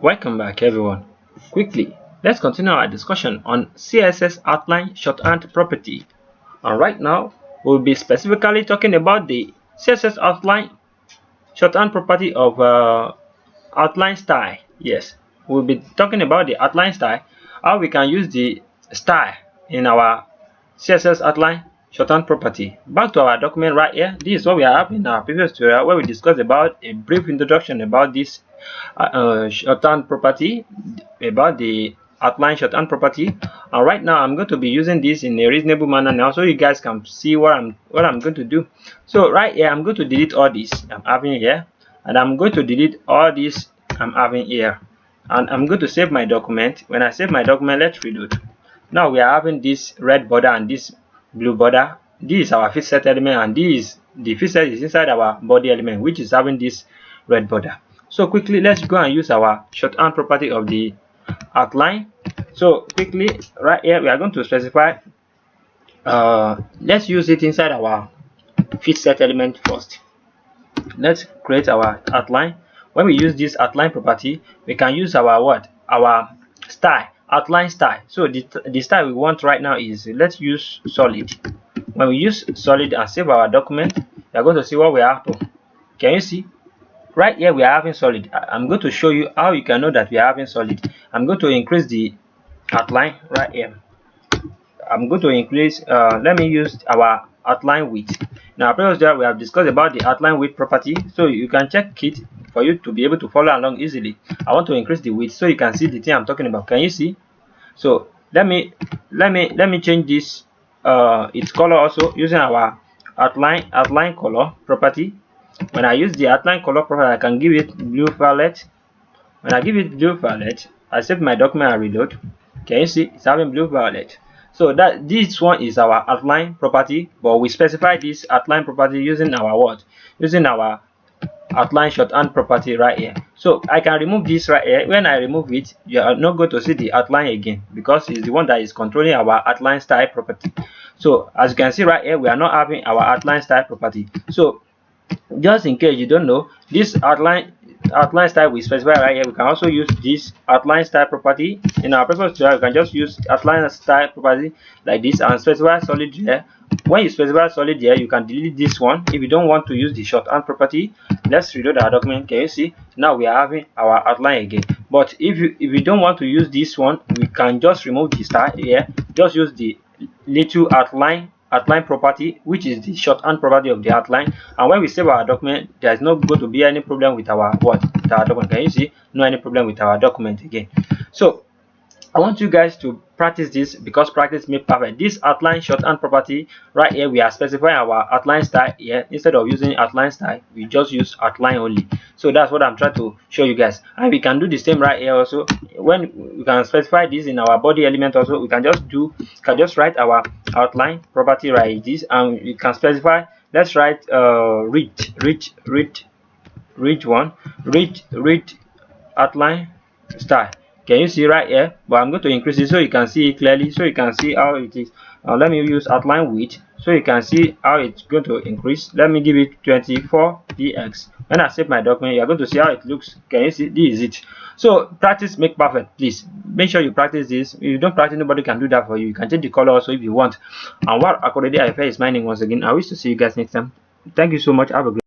Welcome back everyone. Quickly, let's continue our discussion on CSS outline shorthand property. And right now, we'll be specifically talking about the CSS outline shorthand property of outline style. Yes, we'll be talking about the outline style, how we can use the style in our CSS outline shorthand property. Back to our document right here. This is what we have in our previous tutorial where we discussed about a brief introduction about this shorthand property, about the outline shorthand property. And right now I'm going to be using this in a reasonable manner now so you guys can see what I'm going to do. So right here I'm going to delete all this I'm having here, and I'm going to delete all this I'm having here, and I'm going to save my document. When I save my document, let's reload. Now we are having this red border and this blue border. This is our fixed element, and this is the fixed is inside our body element, which is having this red border. So quickly, let's go and use our shorthand property of the outline. So quickly, right here we are going to specify. Let's use it inside our fixed element first. Let's create our outline. When we use this outline property, we can use our what? Our style, outline style. So the style we want right now is, let's use solid. When we use solid and save our document, you're going to see what we have to. Can you see? Right here we are having solid. I'm going to show you how you can know that we are having solid. I'm going to increase the outline right here. I'm going to increase, let me use our outline width. Now previous there we have discussed about the outline width property, so you can check it for you to be able to follow along easily. I want to increase the width so you can see the thing I'm talking about. Can you see? So let me change this its color also using our outline color property. When I use the outline color property, I can give it blue violet. When I give it blue violet, I save my document and reload. Can you see? It's having blue violet. So that this one is our outline property, but we specify this outline property using our what? Using our outline shorthand property right here. So I can remove this right here. When I remove it, you are not going to see the outline again because it's the one that is controlling our outline style property. So as you can see right here, we are not having our outline style property. So just in case you don't know, this outline style we specify right here, we can also use this outline style property in our previous tutorial. You can just use outline style property like this and specify solid here. When you specify solid here, you can delete this one if you don't want to use the shorthand property. Let's reload our document. Can you see? Now we are having our outline again. But if you don't want to use this one, we can just remove the style here. Just use the little outline property, which is the shorthand property of the outline, and when we save our document, there's not going to be any problem with our document. Can you see? No any problem with our document again. So I want you guys to practice this because practice makes perfect. This outline shorthand property right here, we are specifying our outline style here. Instead of using outline style, we just use outline only. So that's what I'm trying to show you guys. And we can do the same right here also. When we can specify this in our body element also, we can just write our outline property right this, and we can specify. Let's write read outline style. Can you see right here? But I'm going to increase it so you can see it clearly, so you can see how it is. Let me use outline width so you can see how it's going to increase. Let me give it 24 px. When I save my document, you're going to see how it looks. Can you see? This is it. So practice make perfect. Please make sure you practice this. If you don't practice, nobody can do that for you. You can change the color also if you want. And what akorede ayofe is my name once again. I wish to see you guys next time. Thank you so much. Have a great